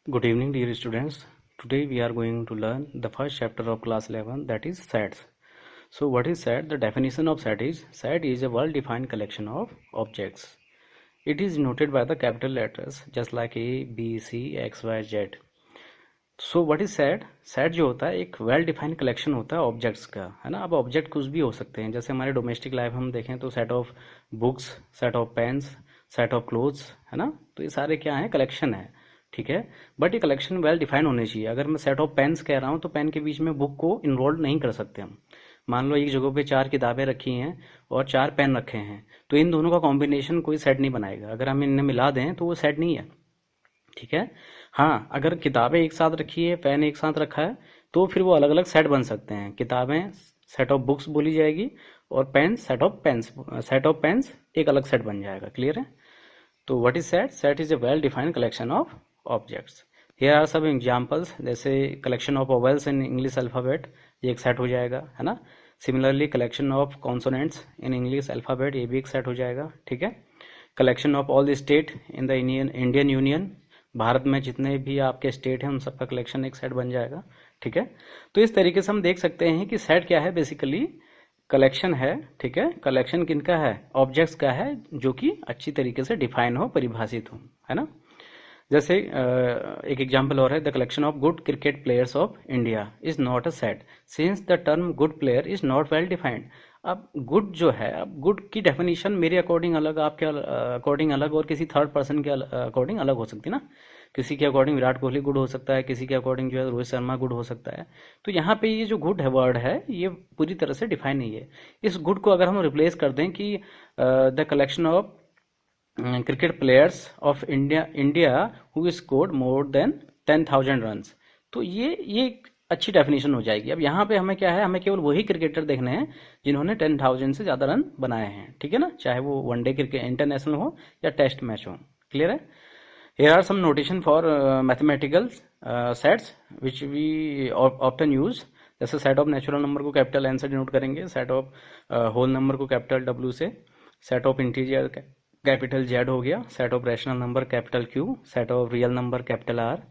Good evening, dear students. Today we are going to learn the first chapter of class 11, that is sets. So what is set? The definition of set is a well-defined collection of objects. It is denoted by the capital letters just like A, B, C, X, Y, Z. So what is set? Set जो होता है एक well defined collection होता है objects का, है ना। अब ऑब्जेक्ट कुछ भी हो सकते हैं, जैसे हमारे डोमेस्टिक लाइफ हम देखें तो set of books, set of pens, set of clothes, है ना। तो ये सारे क्या है? कलेक्शन है, ठीक है। बट ये कलेक्शन वेल डिफाइंड होनी चाहिए। अगर मैं सेट ऑफ पेन्स कह रहा हूँ तो पेन के बीच में बुक को इन्वॉल्व नहीं कर सकते हम। मान लो एक जगह पे 4 किताबें रखी हैं और 4 पेन रखे हैं, तो इन दोनों का कॉम्बिनेशन कोई सेट नहीं बनाएगा। अगर हम इन्हें मिला दें तो वो सेट नहीं है, ठीक है। हाँ, अगर किताबें एक साथ रखी है, पेन एक साथ रखा है, तो फिर वो अलग अलग सेट बन सकते हैं। किताबें सेट ऑफ बुक्स बोली जाएगी और पेन सेट ऑफ पेन्स एक अलग सेट बन जाएगा। क्लियर है? तो what is set? Set is a well defined collection of objects. Here are some examples, जैसे collection of vowels in English alphabet, ये एक सेट हो जाएगा, है ना। Similarly collection of consonants in English alphabet, ये भी एक सेट हो जाएगा, ठीक है। Collection of all the state in the Indian union, Bharat में जितने भी आपके स्टेट हैं उन सबका कलेक्शन एक सेट बन जाएगा, ठीक है। तो इस तरीके से हम देख सकते हैं कि सेट क्या है? बेसिकली कलेक्शन है, ठीक है। कलेक्शन किनका है? ऑब्जेक्ट्स का है, जो कि अच्छी तरीके से डिफाइन हो, परिभाषित हो, है ना। जैसे एक एग्जांपल और है, the collection of good cricket players of India is not a set since the term good player is not well defined. अब गुड जो है, अब गुड की डेफिनेशन मेरे अकॉर्डिंग अलग, आपके अकॉर्डिंग अलग, और किसी थर्ड पर्सन के अकॉर्डिंग अलग हो सकती है ना। किसी के अकॉर्डिंग विराट कोहली गुड हो सकता है, किसी के अकॉर्डिंग जो है रोहित शर्मा गुड हो सकता है। तो यहाँ पे ये जो गुड है वर्ड है, ये पूरी तरह से डिफाइन नहीं है। इस गुड को अगर हम रिप्लेस कर दें कि the collection of cricket players of India who scored more than 10,000 runs, तो ये एक अच्छी डेफिनेशन हो जाएगी। अब यहाँ पे हमें क्या है? हमें केवल वही क्रिकेटर देखने हैं जिन्होंने 10,000 से ज़्यादा रन बनाए हैं, ठीक है ना। चाहे वो वनडे क्रिकेट इंटरनेशनल हो या टेस्ट मैच हो। क्लियर है? Here are some notation for mathematical sets which we often use. जैसे सेट ऑफ नेचुरल नंबर को कैपिटल एन से डिनोट करेंगे, सेट ऑफ होल नंबर को कैपिटल डब्ल्यू से, set of integer capital Z हो गया, set of rational number capital Q, set of real number capital R,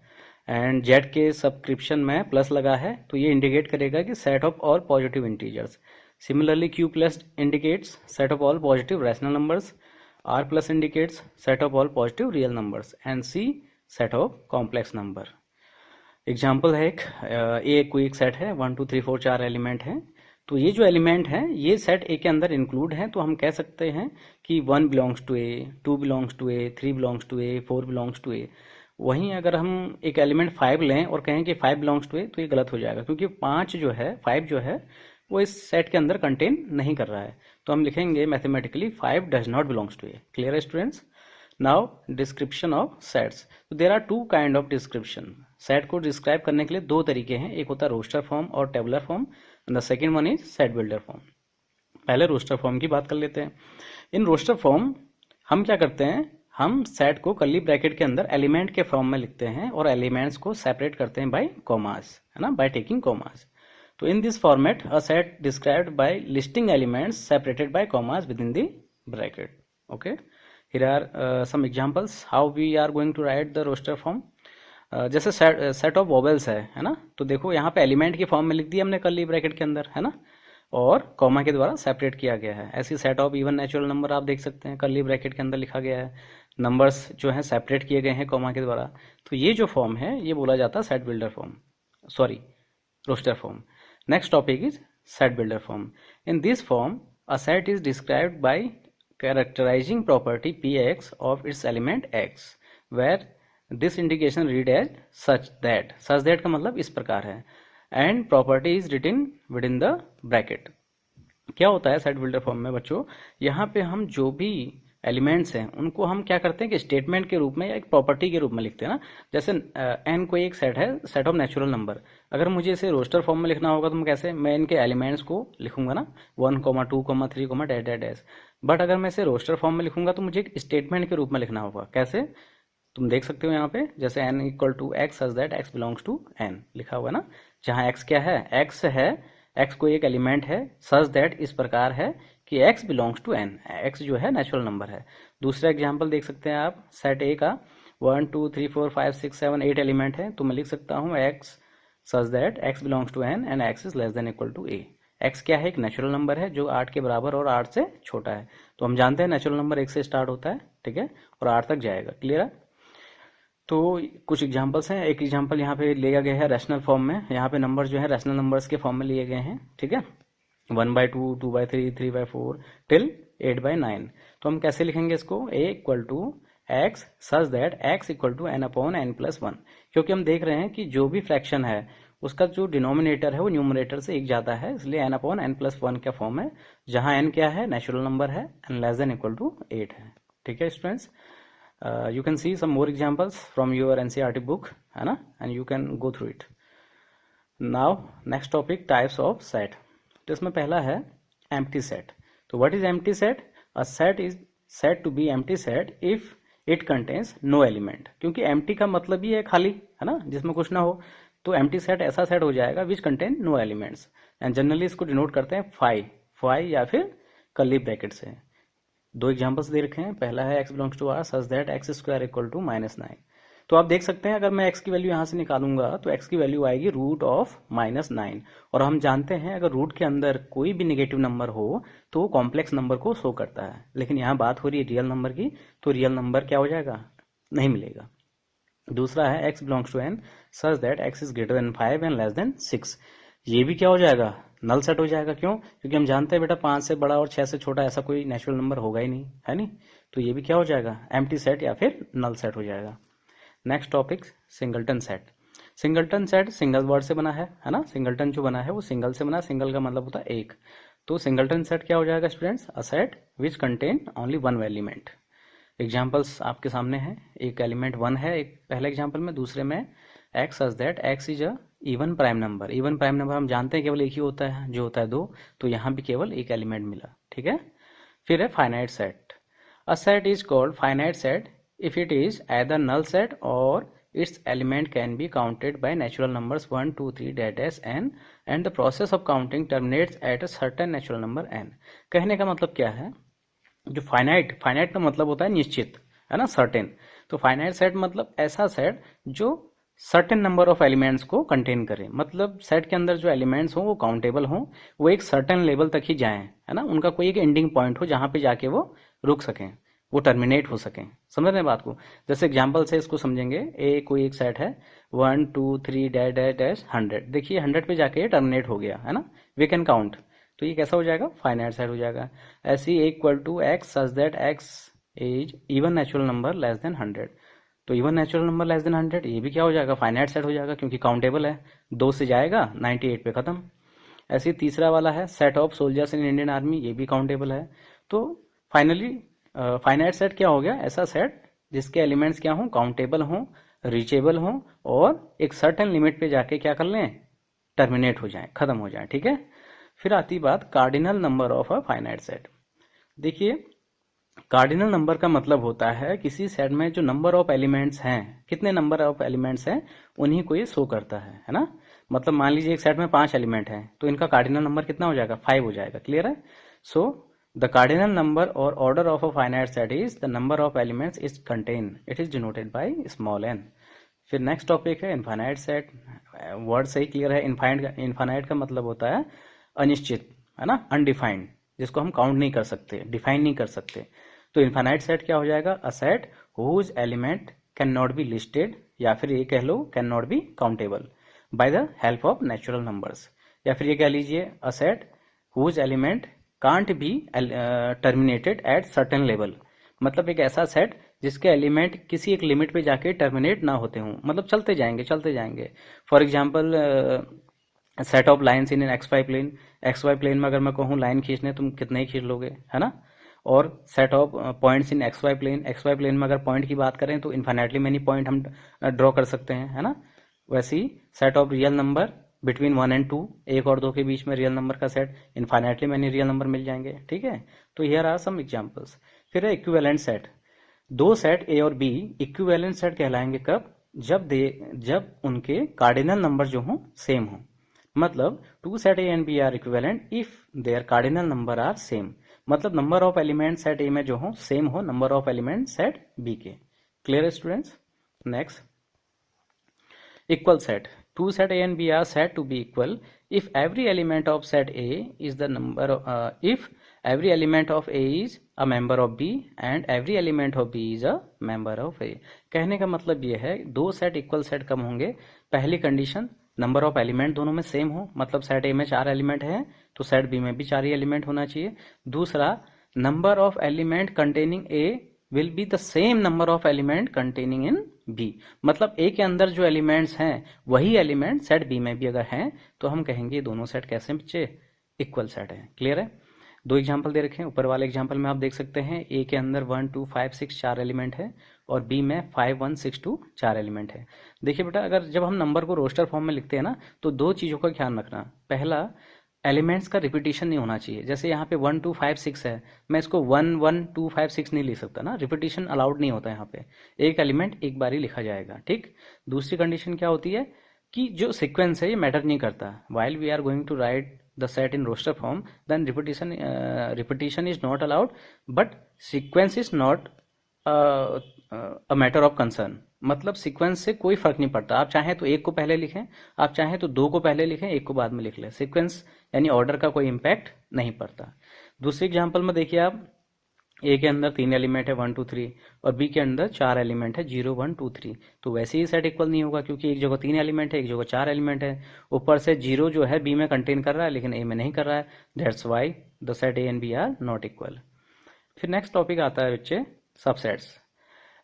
and Z के subscription में plus लगा है तो ये इंडिकेट करेगा कि set of all positive integers. Similarly Q plus indicates set of all positive rational numbers, R plus indicates set of all positive real numbers, and C set of complex number. Example है एक कोई एक set है, 1 2 3 4 4 element हैं। तो ये जो element हैं ये सेट ए के अंदर इंक्लूड हैं, तो हम कह सकते हैं कि 1 belongs to A, 2 belongs to A, 3 belongs to A, 4 belongs to A. वहीं अगर हम एक एलिमेंट 5 लें और कहें कि 5 बिलोंग्स टू ए, तो ये गलत हो जाएगा, क्योंकि 5 जो है, 5 जो है वो इस सेट के अंदर कंटेन नहीं कर रहा है। तो हम लिखेंगे mathematically 5 does not belongs to A. Clear है students? Now description of sets. तो there are two kind of description. Set को डिस्क्राइब करने के लिए दो तरीके हैं, एक होता है रोस्टर फॉर्म और tabular form, and the second one is set builder form. पहले रोस्टर फॉर्म की बात कर लेते हैं। इन रोस्टर फॉर्म हम क्या करते हैं? हम सेट को कर्ली ब्रैकेट के अंदर एलिमेंट के फॉर्म में लिखते हैं और एलिमेंट्स को सेपरेट करते हैं बाय कॉमास, है ना, बाय टेकिंग कॉमास। तो in this format a set described by listing elements separated by commas within the bracket. Okay, here are some examples how we are going to write the roster form. जैसे set of vowels है ना। तो देखो यहाँ पे element की form में लिख दिया हमने कर्ली ब्रैकेट के अंदर, है ना, और कॉमा के द्वारा सेपरेट किया गया है। ऐसी set of even natural number आप देख सकते हैं, कर्ली ब्रैकेट के अंदर लिखा गया है, नंबर्स जो हैं सेपरेट किए गए हैं कॉमा के द्वारा। तो ये जो फॉर्म है ये बोला जाता है set builder form, sorry roster form. Next topic is set builder form. In this form, a set is described by characterizing property Px of its element x, where this indication read as such that का मतलब इस प्रकार है, and property is written within the bracket. क्या होता है set builder form में बच्चों? यहाँ पे हम जो भी एलिमेंट्स हैं उनको हम क्या करते हैं कि स्टेटमेंट के रूप में या एक प्रॉपर्टी के रूप में लिखते हैं ना। जैसे एन कोई एक सेट है, सेट ऑफ नेचुरल नंबर। अगर मुझे इसे रोस्टर फॉर्म में लिखना होगा तो मैं कैसे? मैं इनके एलिमेंट्स को लिखूंगा ना, 1 2 3 डैश डैश डैश। बट अगर मैं इसे रोस्टर फॉर्म में लिखूंगा तो मुझे एक स्टेटमेंट के रूप में लिखना होगा। कैसे? तुम देख सकते हो यहाँ पे, जैसे N equal to x such that X belongs to N लिखा हुआ ना, जहाँ एक्स क्या है? एक्स है, एक्स कोई एक एलिमेंट है, सच दैट इस प्रकार है कि x belongs to n, x जो है नेचुरल नंबर है। दूसरा एग्जांपल देख सकते हैं आप सेट ए का, 1 2 3 4 5 6 7 8 एलिमेंट है, तो मैं लिख सकता हूँ x such that x belongs to n and x is less than equal to a। x क्या है? एक नेचुरल नंबर है जो 8 के बराबर और 8 से छोटा है। तो हम जानते हैं नेचुरल नंबर 1 से स्टार्ट होता है, ठीक है, और 8 तक जाएगा। क्लियर है? तो कुछ एग्जांपल्स हैं। एक एग्जांपल यहाँ पे लिया गया है रैशनल फॉर्म में। यहाँ पे नंबर जो है रैशनल नंबर्स के फॉर्म में लिए गए हैं, ठीक है, 1/2, 2/3, 3/4 टिल 8/9। तो हम कैसे लिखेंगे इसको? a equal to x such that x equal to n upon n+1। क्योंकि हम देख रहे हैं कि जो भी फ्रैक्शन है उसका जो डिनोमिनेटर है वो न्यूमरेटर से एक ज़्यादा है, इसलिए n अपॉन n+1 का फॉर्म है, जहाँ n क्या है? नेचुरल नंबर है, n less than equal to 8 है। ठीक है students, you can see some more examples from your NCERT book, है ना, and you can go through it. Now next topic, types of set. तो इसमें पहला है empty set. तो what is empty set? A set is said to be empty set if it contains no element. क्योंकि empty का मतलब ही है खाली, है ना, जिसमें कुछ ना हो। तो empty set ऐसा set हो जाएगा which contain no elements, and generally इसको डिनोट करते हैं phi या फिर कर्ली ब्रैकेट से। दो एग्जांपल्स दे रखे हैं। पहला है x belongs to r such that x square equal to -9। तो आप देख सकते हैं अगर मैं x की वैल्यू यहाँ से निकालूंगा तो x की वैल्यू आएगी रूट ऑफ -9, और हम जानते हैं अगर रूट के अंदर कोई भी नेगेटिव नंबर हो तो वो कॉम्प्लेक्स नंबर को शो करता है। लेकिन यहाँ बात हो रही है रियल नंबर की, तो रियल नंबर क्या हो जाएगा? नहीं मिलेगा। दूसरा है x belongs to n such that x is greater than 5 and less than 6। ये भी क्या हो जाएगा? नल सेट हो जाएगा। क्यों? क्योंकि हम जानते हैं बेटा 5 से बड़ा और 6 से छोटा ऐसा कोई नेचुरल नंबर होगा ही नहीं, है नहीं। तो ये भी क्या हो जाएगा? एम्प्टी सेट या फिर नल सेट हो जाएगा। Next topic, singleton set. Singleton set single word से बना है ना। सिंगलटन जो बना है वो सिंगल से बना, सिंगल का मतलब होता है एक। तो सिंगलटन सेट क्या हो जाएगा students? A set which contain only one element. Examples आपके सामने हैं। एक एलिमेंट 1 है एक पहले एग्जाम्पल में, दूसरे में x such that x is a even prime number. Even prime number हम जानते हैं केवल एक ही होता है, जो होता है 2। तो यहाँ भी केवल एक एलिमेंट मिला, ठीक है। फिर है finite set. A set is called finite set if it is either null set और its element can be counted by natural numbers 1 2 3 dash n and the process of counting terminates at a certain natural number n। कहने का मतलब क्या है? जो finite का मतलब होता है निश्चित, है ना, सर्टेन। तो फाइनाइट सेट मतलब ऐसा सेट जो सर्टेन नंबर ऑफ एलिमेंट्स को कंटेन करे। मतलब सेट के अंदर जो एलिमेंट्स हो वो काउंटेबल हो, वो एक सर्टेन लेवल तक ही जाएं, है ना, उनका कोई एक एंडिंग पॉइंट हो जहां पे जाके वो रुक सकें, वो टर्मिनेट हो सकें। समझ रहे हैं बात को? जैसे एग्जाम्पल से इसको समझेंगे। ए कोई एक सेट है 1 2 3 डैश 100। देखिए 100 पे जाके टर्मिनेट हो गया, है ना, वी कैन काउंट। तो ये कैसा हो जाएगा? फाइनाइट सेट हो जाएगा। ऐसे ही equal to x such that x is even natural number less than 100। तो even natural number less than 100 ये भी क्या हो जाएगा? फाइनाइट सेट हो जाएगा, क्योंकि काउंटेबल है। 2 से जाएगा 98 पे खत्म। ऐसे ही तीसरा वाला है set of soldiers in Indian army, ये भी काउंटेबल है। तो फाइनली फाइनाइट सेट क्या हो गया? ऐसा सेट जिसके एलिमेंट्स क्या हों? काउंटेबल हों, रीचेबल हों, और एक सर्टेन लिमिट पे जाके क्या कर लें? टर्मिनेट हो जाए, खत्म हो जाए, ठीक है। फिर आती बात cardinal number of a finite set. देखिए कार्डिनल नंबर का मतलब होता है किसी सेट में जो नंबर ऑफ एलिमेंट्स हैं, कितने नंबर ऑफ एलिमेंट्स हैं उन्हीं को ये शो करता है ना। मतलब मान लीजिए एक सेट में 5 एलिमेंट हैं, तो इनका कार्डिनल नंबर कितना हो जाएगा? 5 हो जाएगा। क्लियर है? सो द कार्डिनल नंबर और order of a finite set is the number of elements is contain, it is denoted by small n। फिर नेक्स्ट टॉपिक है इनफाइनाइट सेट। वर्ड सही क्लियर है। इनफाइनाइट का मतलब होता है अनिश्चित, है ना, अनडिफाइंड, जिसको हम काउंट नहीं कर सकते, डिफाइन नहीं कर सकते। तो इनफाइनाइट सेट क्या हो जाएगा? A set whose element can not be listed, या फिर ये कह लो can not be countable by the help of natural numbers. या फिर ये कह लीजिए a set whose element can't be terminated at certain level. मतलब एक ऐसा सेट जिसके एलिमेंट किसी एक लिमिट पे जाके टर्मिनेट ना होते हों, मतलब चलते जाएंगे। For example set of lines in an XY plane. XY plane में अगर मैं कहूँ लाइन खींचने, तुम कितने ही खींच लोगे, है ना। और set of points in XY plane. XY plane में अगर पॉइंट की बात करें तो इन्फाइनाइटली मैनी पॉइंट हम ड्रॉ कर सकते हैं, है ना। वैसे ही set of real number between 1 and 2, 1 और 2 के बीच में रियल नंबर का set, infinitely many real number मिल जाएंगे, ठीक है। तो हियर आर सम एग्जांपल्स। फिर है इक्विवेलेंट सेट। दो सेट ए और बी इक्विवेलेंट सेट कहलाएंगे कब? जब उनके कार्डिनल नंबर जो हों सेम हों। मतलब two set A and B are equivalent if their cardinal number are same. मतलब number of element set A में जो हो सेम हो number of element set B के। क्लियर है students? Next, equal set. Two set A and B are said to be equal if every element of set A is the number of, if every element of A is a member of B and every element of B is a member of A. कहने का मतलब ये है दो set equal set कब होंगे? पहली condition number of element दोनों में सेम हो, मतलब सेट ए में 4 एलिमेंट है तो सेट बी में भी 4 ही एलिमेंट होना चाहिए। दूसरा, number of element containing A will be the same number of element containing in B, मतलब ए के अंदर जो एलिमेंट्स हैं वही एलिमेंट सेट बी में भी अगर हैं तो हम कहेंगे दोनों सेट कैसे बच्चे? इक्वल सेट है। क्लियर है? दो एग्जांपल दे रखे हैं। ऊपर वाले एग्जांपल में आप देख सकते हैं ए के अंदर 1 2 5 6 4 एलिमेंट है और बी में 5 1 6 2 4 एलिमेंट है। देखिए बेटा, अगर जब हम नंबर को रोस्टर फॉर्म में लिखते हैं ना तो दो चीज़ों का ध्यान रखना। पहला, एलिमेंट्स का रिपीटिशन नहीं होना चाहिए। जैसे यहाँ पे 1 2 5 6 है, मैं इसको 1 1 2 5 6 नहीं लिख सकता ना, रिपीटिशन अलाउड नहीं होता। यहाँ पे एक एलिमेंट एक बार ही लिखा जाएगा। ठीक। दूसरी कंडीशन क्या होती है कि जो सीक्वेंस है ये मैटर नहीं करता। While we are going to write the set in roster form, then repetition is not allowed, but sequence is not a matter of concern। मतलब सीक्वेंस से कोई फर्क नहीं पड़ता। आप चाहें तो एक को पहले लिखें, आप चाहें तो दो को पहले लिखें, एक को बाद में लिख लें। सीक्वेंस यानी ऑर्डर का कोई इम्पैक्ट नहीं पड़ता। दूसरी एग्जांपल में देखिए आप, ए के अंदर 3 एलिमेंट है 1 2 3 और बी के अंदर 4 एलिमेंट है 0 1 2 3, तो वैसे ही सेट इक्वल नहीं होगा क्योंकि एक जगह 3 एलिमेंट है एक जगह 4 एलिमेंट है। ऊपर से 0 जो है बी में कंटेन कर रहा है लेकिन ए में नहीं कर रहा है, that's why the set A and B are not equal. फिर नेक्स्ट टॉपिक आता है बच्चे subsets.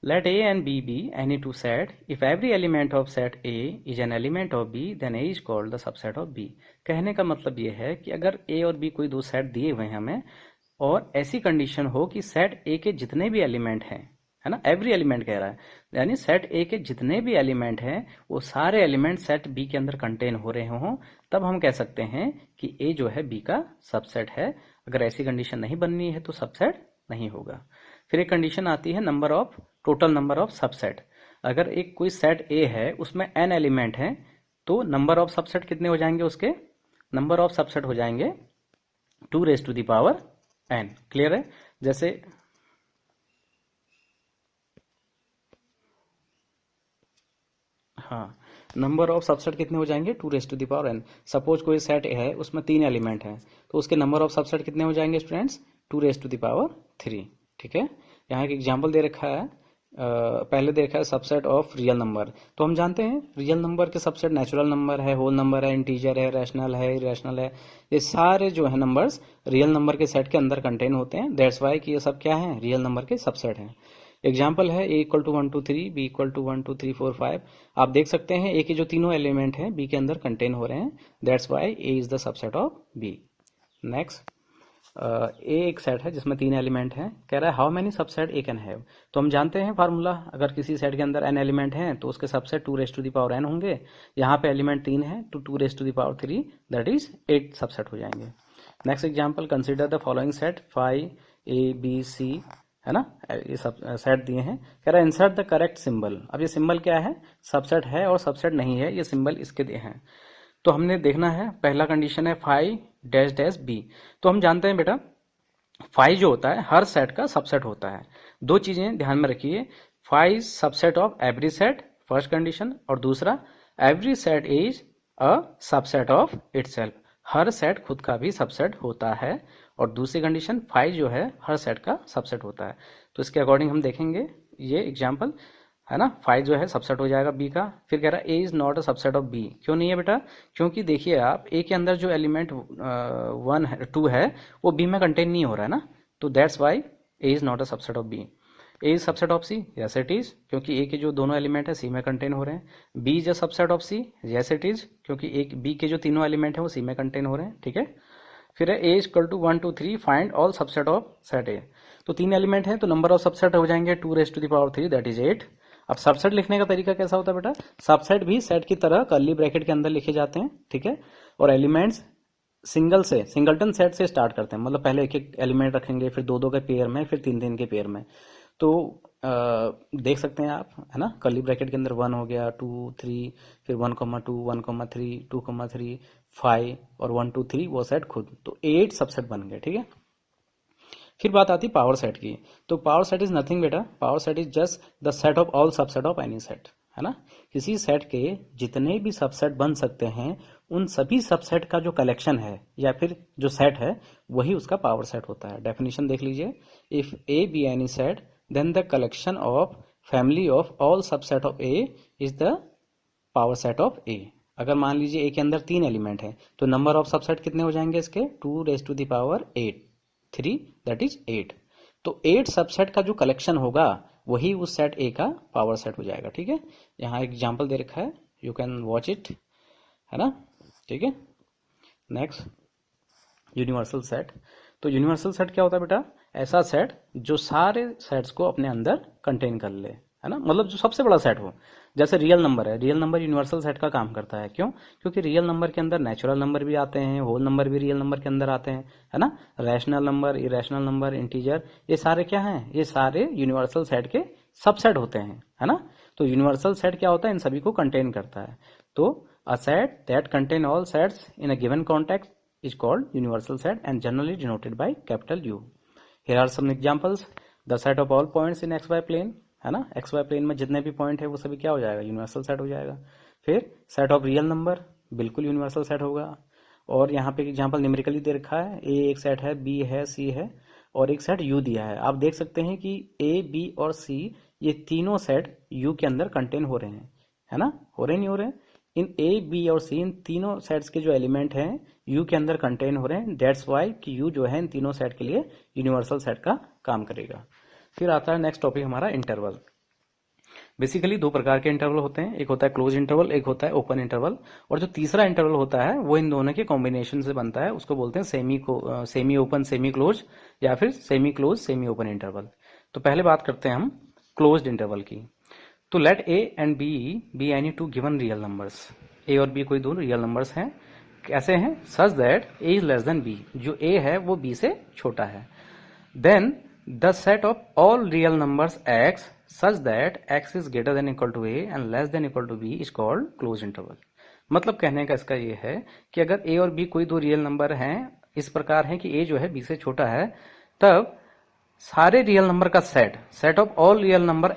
Let A and B be any two set. If every element of set A is an element of B, then A is called the subset of B। कहने का मतलब ये है कि अगर A और B कोई दो सेट दिए हुए हैं हमें और ऐसी कंडीशन हो कि सेट ए के जितने भी एलिमेंट हैं, है ना, एवरी एलिमेंट कह रहा है, यानी सेट ए के जितने भी एलिमेंट हैं वो सारे एलिमेंट सेट बी के अंदर कंटेन हो रहे हों, तब हम कह सकते हैं कि ए जो है बी का सबसेट है। अगर ऐसी कंडीशन नहीं बननी है तो सबसेट नहीं होगा। फिर एक कंडीशन आती है number of total number of subset. अगर एक कोई सेट ए है उसमें एन एलिमेंट है तो नंबर ऑफ सबसेट कितने हो जाएंगे? उसके नंबर ऑफ सबसेट हो जाएंगे 2 raise to the power N. Clear है? जैसे हाँ, नंबर ऑफ सबसेट कितने हो जाएंगे? 2 raise to the power N. Suppose कोई सेट है उसमें 3 एलिमेंट हैं तो उसके नंबर ऑफ सबसेट कितने हो जाएंगे students? 2 raise to the power 3। ठीक है। यहाँ एक एग्जाम्पल दे रखा है, पहले देखा है सबसेट ऑफ रियल नंबर। तो हम जानते हैं रियल नंबर के सबसेट नेचुरल नंबर है, होल नंबर है, इंटीजर है, रैशनल है, इरेशनल है। ये सारे जो है नंबर्स रियल नंबर के सेट के अंदर कंटेन होते हैं। दैट्स वाई कि ये सब क्या है? रियल नंबर के सबसेट हैं। एग्जाम्पल है A equal to 1 2 3, B equal to 1 2 3 4 5। आप देख सकते हैं ए के जो तीनों एलिमेंट हैं बी के अंदर कंटेन हो रहे हैं। That's why A is the subset of B. Next, A एक सेट है जिसमें 3 एलिमेंट हैं। कह रहा है how many subset A can have. तो हम जानते हैं फार्मूला, अगर किसी सेट के अंदर एन एलिमेंट हैं तो उसके subset 2 raise to the power N होंगे। यहाँ पे एलिमेंट 3 है तो 2 raise to the power 3, that is 8 subset हो जाएंगे। Next example, consider the following set 5 A B C, है ना, ये सब सेट दिए हैं। कह रहा है इंसर्ट द करेक्ट सिंबल। अब ये सिंबल क्या है? सबसेट है और सबसेट नहीं है, ये सिंबल इसके दिए हैं। तो हमने देखना है, पहला कंडीशन है 5 डैश डैश बी। तो हम जानते हैं बेटा 5 जो होता है हर सेट का सबसेट होता है। दो चीजें ध्यान में रखिए, 5 subset of every set, first condition, और दूसरा every set is a subset of itself. Her set खुद का भी सबसेट होता है। और दूसरी कंडीशन 5 जो है हर सेट का सबसेट होता है। तो इसके अकॉर्डिंग हम देखेंगे ये एग्जाम्पल, है ना। 5 जो है सबसेट हो जाएगा बी का। फिर कह रहा है A is not a subset of B. क्यों नहीं है बेटा? क्योंकि देखिए आप, ए के अंदर जो एलिमेंट 1 है 2 है वो बी में कंटेन नहीं हो रहा है ना, तो that's why A is not a subset of B. A is subset of C, yes it is, क्योंकि ए के जो दोनों एलिमेंट है सी में कंटेन हो रहे हैं। B is a subset of C, yes it is, क्योंकि एक बी के जो तीनों एलिमेंट है वो सी में कंटेन हो रहे हैं। ठीक है। फिर है A equal to 1 2 3, find all subset of set A. तो 3 एलिमेंट है तो नंबर ऑफ सबसेट हो जाएंगे 2 raise to the power 3, that is 8। अब सबसेट लिखने का तरीका कैसा होता है बेटा? सबसेट भी सेट की तरह कर्ली ब्रैकेट के अंदर लिखे जाते हैं। ठीक है। और एलिमेंट्स सिंगलटन सेट से स्टार्ट करते हैं, मतलब पहले एक एक एलिमेंट रखेंगे, फिर दो दो के पेयर में, फिर तीन तीन के पेयर में। तो देख सकते हैं आप, है ना, कर्ली ब्रैकेट के अंदर 1 हो गया, 2 3, फिर 1,2 1,3 2,3 5 और 1 2 3 वो सेट खुद, तो 8 सबसेट बन गए। ठीक है। फिर बात आती है पावर सेट की। तो पावर सेट इज नथिंग बेटा, power set is just the set of all subset of any set, है ना। किसी सेट के जितने भी सबसेट बन सकते हैं उन सभी सबसेट का जो कलेक्शन है या फिर जो सेट है वही उसका पावर सेट होता है। डेफिनेशन देख लीजिए, if A B any set then the collection of family of all subset of A is the power set of A. अगर मान लीजिए ए के अंदर 3 एलिमेंट हैं तो नंबर ऑफ सबसेट कितने हो जाएंगे इसके, 2 raise to the power 8, 3 that is 8। तो 8 सबसेट का जो कलेक्शन होगा वही उस सेट ए का पावर सेट हो जाएगा। ठीक है, यहाँ एग्जांपल दे रखा है, यू कैन वॉच इट, है ना। ठीक है, नेक्स्ट यूनिवर्सल सेट। तो यूनिवर्सल सेट क्या होता है बेटा, ऐसा सेट जो सारे सेट्स को अपने अंदर कंटेन कर ले, है ना, मतलब जो सबसे बड़ा सेट हो। जैसे रियल नंबर है, रियल नंबर यूनिवर्सल सेट का काम करता है। क्यों? क्योंकि रियल नंबर के अंदर नेचुरल नंबर भी आते हैं, होल नंबर भी रियल नंबर के अंदर आते हैं, है ना। Rational number, irrational number, integer, ये सारे क्या हैं, ये सारे यूनिवर्सल सेट के सबसेट होते हैं, है ना। तो यूनिवर्सल सेट क्या होता है, इन सभी को कंटेन करता है। तो a set that contain all sets in a given context is called universal set and generally denoted by capital U. Here are some examples. The set of all points in xy plane, है ना, xy plane में जितने भी point है वो सभी क्या हो जाएगा, यूनिवर्सल सेट हो जाएगा। फिर सेट ऑफ रियल नंबर बिल्कुल यूनिवर्सल सेट होगा। और यहाँ पे एग्जांपल न्यूमेरिकली दे रखा है, ए एक सेट है, बी है, सी है और एक सेट यू दिया है। आप देख सकते हैं कि ए, बी और सी ये तीनों सेट यू के अंदर कंटेन हो रहे हैं, है ना, हो रहे नहीं हो रहे हैं। इन ए, बी और सी, इन तीनों सेट्स के जो एलिमेंट हैं यू के अंदर कंटेन हो रहे हैं। डेट्स वाई कि यू जो है इन तीनों सेट के लिए यूनिवर्सल सेट का काम करेगा। फिर आता है नेक्स्ट टॉपिक हमारा इंटरवल। बेसिकली 2 प्रकार के इंटरवल होते हैं, एक होता है क्लोज इंटरवल, एक होता है ओपन इंटरवल। और जो तीसरा इंटरवल होता है वो इन दोनों के कॉम्बिनेशन से बनता है, उसको बोलते हैं सेमी ओपन सेमी क्लोज या फिर semi close semi open interval. तो पहले बात करते हैं हम क्लोज्ड इंटरवल की। तो let A and B any two given real numbers. A और बी कोई दो रियल नंबर्स हैं, कैसे हैं, such that A is less than B, जो ए है वो बी से छोटा है। Then the set of all real numbers x such that x is greater than equal to A and less than equal to B is called close interval. मतलब कहने का इसका ये है कि अगर ए और बी कोई दो रियल नंबर हैं, इस प्रकार है कि ए जो है बी से छोटा है, तब सारे रियल नंबर का set of all real number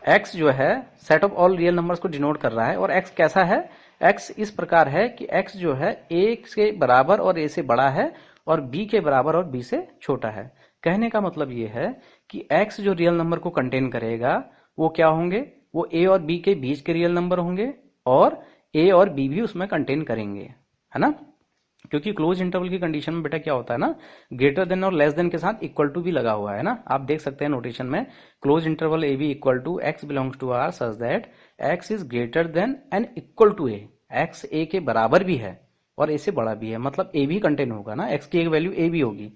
x जो है set of all real numbers को डिनोट कर रहा है। और एक्स कैसा है, एक्स इस प्रकार है कि एक्स जो है ए के बराबर और ए से बड़ा है और बी के बराबर और बी से छोटा है। कहने का मतलब ये है कि एक्स जो रियल नंबर को कंटेन करेगा वो क्या होंगे, वो ए और बी के बीच के रियल नंबर होंगे और ए और बी भी उसमें कंटेन करेंगे, है ना। क्योंकि क्लोज इंटरवल की कंडीशन में बेटा क्या होता है ना, ग्रेटर देन और लेस देन के साथ इक्वल टू भी लगा हुआ है ना। आप देख सकते हैं नोटेशन में, close interval A B equal to x belongs to R such that x is greater than and equal to A. X A के बराबर भी है और ए से बड़ा भी है, मतलब ए भी कंटेन होगा ना, एक्स की एक वैल्यू ए भी होगी।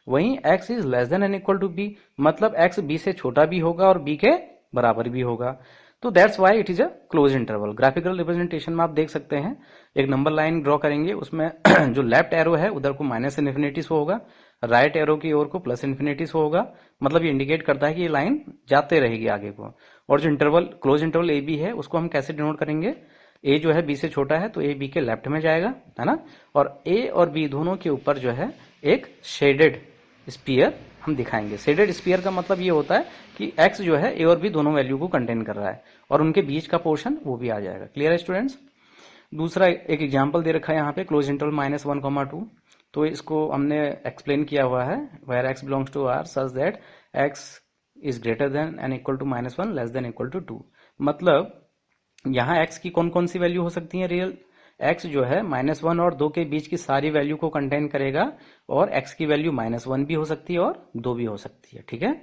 वहीं X is less than and equal to B, मतलब एक्स बी से छोटा भी होगा और बी के बराबर भी होगा। तो that's why it is a close interval. Graphical representation में आप देख सकते हैं, एक नंबर लाइन ड्रॉ करेंगे, उसमें जो लेफ्ट एरो है उधर को माइनस इन्फिनिटी से होगा, राइट एरो की ओर को प्लस इन्फिनिटी से होगा। मतलब ये इंडिकेट करता है कि ये लाइन जाते रहेगी आगे को। और जो interval close interval A B है उसको हम कैसे डिनोट करेंगे, ए जो है बी से छोटा है तो ए बी के लेफ्ट में जाएगा, है ना। और ए और बी दोनों के ऊपर जो है एक शेडेड स्पीयर हम दिखाएंगे। शेडेड स्पीयर का मतलब ये होता है कि एक्स जो है ए और बी दोनों वैल्यू को कंटेन कर रहा है और उनके बीच का पोर्शन वो भी आ जाएगा। क्लियर है स्टूडेंट्स। दूसरा एक एग्जांपल दे रखा है यहाँ पे, क्लोज इंटरवल -1, 2। तो इसको हमने एक्सप्लेन किया हुआ है, where X belongs to R such that x is greater than and equal to -1 less than equal to 2। मतलब यहाँ एक्स की कौन कौन सी वैल्यू हो सकती है रियल, एक्स जो है -1 और 2 के बीच की सारी वैल्यू को कंटेन करेगा और एक्स की वैल्यू -1 भी हो सकती है और 2 भी हो सकती है। ठीक है,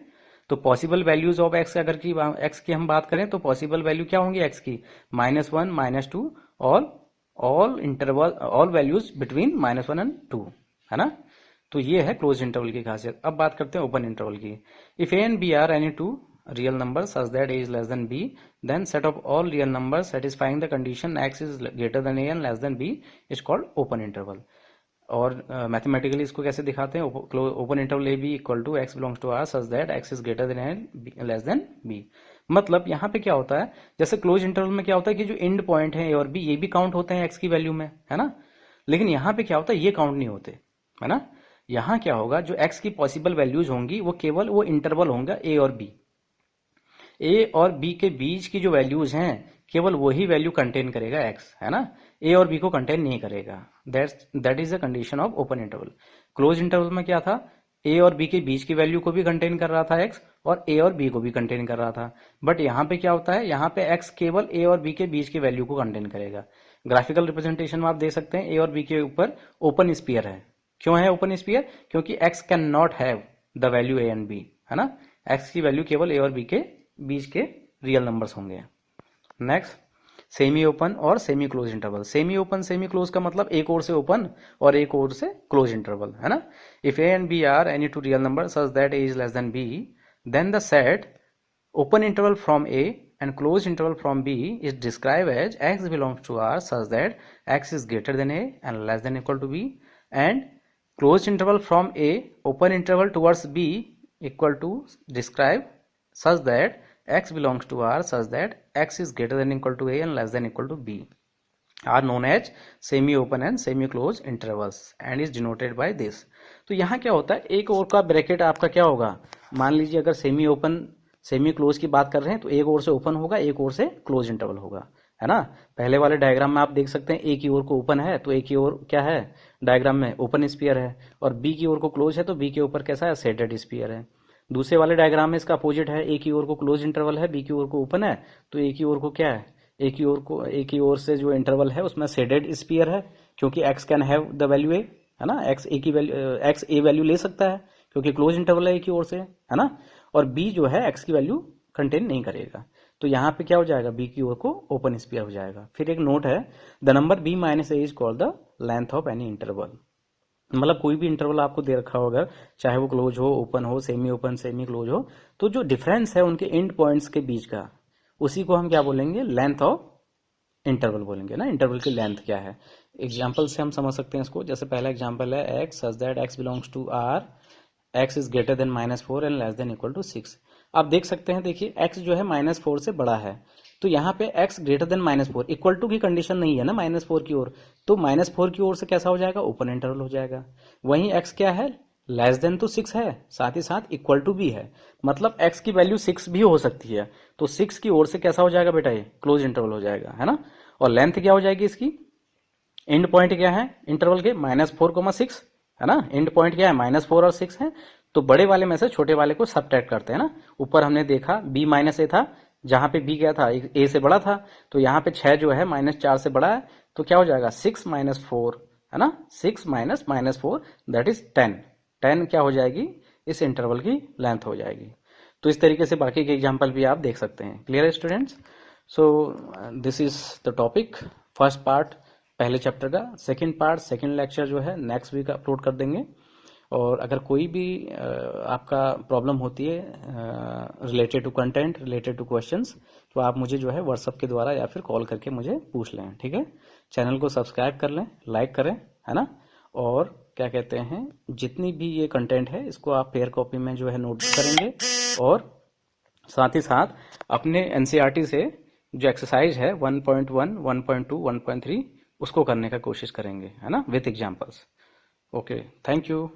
तो पॉसिबल वैल्यूज ऑफ एक्स, अगर की एक्स की हम बात करें तो पॉसिबल वैल्यू क्या होंगी एक्स की, -1, -2 all interval all values between -1 and 2, है ना। तो ये है क्लोज इंटरवल की खासियत। अब बात करते हैं ओपन इंटरवल की। If A and B are any two real numbers such that a is less than b, then set of all real numbers satisfying the condition x is greater than a and less than b is called open interval। और mathematically इसको कैसे दिखाते हैं, open interval A B equal to x belongs to R such that x is greater than A less than B. मतलब यहाँ पे क्या होता है, जैसे क्लोज इंटरवल में क्या होता है कि जो एंड पॉइंट है ए और बी ये भी काउंट होते हैं एक्स की वैल्यू में, है ना। लेकिन यहाँ पे क्या होता है, ये काउंट नहीं होते, है ना। यहाँ क्या होगा, जो x की पॉसिबल वैल्यूज होंगी वो केवल वो इंटरवल होंगे a और b। a और b के बीच की जो वैल्यूज हैं केवल वही वैल्यू कंटेन करेगा x, है ना, a और b को कंटेन नहीं करेगा। That is the condition of open interval. Close interval में क्या था, a और b के बीच की वैल्यू को भी कंटेन कर रहा था x और a और b को भी कंटेन कर रहा था। बट यहाँ पे क्या होता है, यहाँ पे x केवल a और b के बीच की वैल्यू को कंटेन करेगा। ग्राफिकल रिप्रेजेंटेशन में आप देख सकते हैं a और b के ऊपर ओपन स्फीयर है। क्यों है ओपन स्फीयर, क्योंकि x can not have the value a and b, है ना, x की वैल्यू केवल a और b के बीच के रियल नंबर्स होंगे। नेक्स्ट, सेमी ओपन और semi close interval. Semi open semi close का मतलब एक ओर से ओपन और एक ओर से क्लोज इंटरवल, है ना। If a and b are any two real number such that a is less than b, then the set open interval from a and closed interval from b is described as x belongs to R such that x is greater than a and less than equal to b, and closed interval from a open interval towards b equal to describe such that x belongs to R such that x is greater than equal to a and less than equal to b are known as semi open and semi closed intervals and is denoted by this। तो यहाँ क्या होता है, एक ओर का bracket आपका क्या होगा, मान लीजिए अगर सेमी ओपन सेमी क्लोज की बात कर रहे हैं तो एक ओर से ओपन होगा, एक ओर से क्लोज इंटरवल होगा, है ना। पहले वाले डायग्राम में आप देख सकते हैं एक ही ओर को ओपन है तो एक ही ओर क्या है डायग्राम में ओपन स्फीयर है, और बी की ओर को क्लोज है तो बी के ऊपर कैसा है शेडेड स्फीयर है। दूसरे वाले डायग्राम में इसका अपोजिट है, एक ही ओर को क्लोज इंटरवल है, बी की ओर को ओपन है तो एक ही ओर को क्या है, एक ही ओर से जो इंटरवल है उसमें शेडेड स्फीयर है, क्योंकि x can have the value A, है ना, x ए की वैल्यू x ए वैल्यू ले सकता है क्योंकि क्लोज इंटरवल है एक ही ओर से, है ना, और b जो है x की वैल्यू कंटेन नहीं करेगा। तो यहाँ पे क्या हो जाएगा, b की ओर को ओपन स्फीयर हो जाएगा। फिर एक नोट है, the number b minus A is called the length of any interval. मतलब कोई भी इंटरवल आपको दे रखा होगा, चाहे वो क्लोज हो, ओपन सेमी क्लोज हो, तो जो डिफरेंस है उनके एंड पॉइंट्स के बीच का, उसी को हम क्या बोलेंगे, लेंथ ऑफ इंटरवल बोलेंगे ना। इंटरवल की लेंथ क्या है, एग्जांपल से हम समझ सकते हैं इसको। जैसे पहला एग्जांपल है x such that x belongs to r, x is greater than -4 and less than equal to 6। आप देख सकते हैं, देखिए x जो है -4 से बड़ा है, तो यहाँ पे x greater than -4, equal to की कंडीशन नहीं है ना -4 की ओर, तो -4 की ओर से कैसा हो जाएगा, ओपन इंटरवल हो जाएगा। वहीं x क्या है, लेस देन तो 6 है, साथ ही साथ इक्वल टू भी है, मतलब x की वैल्यू 6 भी हो सकती है, तो 6 की ओर से कैसा हो जाएगा बेटा, ये क्लोज इंटरवल हो जाएगा, है ना। और लेंथ क्या हो जाएगी इसकी, एंड पॉइंट क्या है इंटरवल के, -4,6, है ना, एंड पॉइंट क्या है -4 और 6 है, तो बड़े वाले में से छोटे वाले को सबट्रैक्ट करते हैं ना। ऊपर हमने देखा b माइनस ए था, जहां पे b क्या था, a से बड़ा था, तो यहाँ पे 6 जो है -4 से बड़ा है, तो क्या हो जाएगा 6 - 4, है ना, 6 - -4 दैट इज 10। 10 क्या हो जाएगी, इस इंटरवल की लेंथ हो जाएगी। तो इस तरीके से बाकी के एग्जाम्पल भी आप देख सकते हैं। क्लियर है students? So this is the topic, first part पहले चैप्टर का। सेकंड पार्ट सेकंड लेक्चर जो है नेक्स्ट वीक अपलोड कर देंगे। और अगर कोई भी आपका प्रॉब्लम होती है related to content, related to questions, तो आप मुझे जो है व्हाट्सएप के द्वारा या फिर कॉल करके मुझे पूछ लें, ठीक है। चैनल को सब्सक्राइब कर लें, लाइक करें, है ना, और क्या कहते हैं, जितनी भी ये कंटेंट है इसको आप पेयर कॉपी में जो है नोट करेंगे, और साथ ही साथ अपने एनसीईआरटी से जो एक्सरसाइज है 1.1, 1.2, 1.3 उसको करने का कोशिश करेंगे, है ना, with examples. Okay, thank you.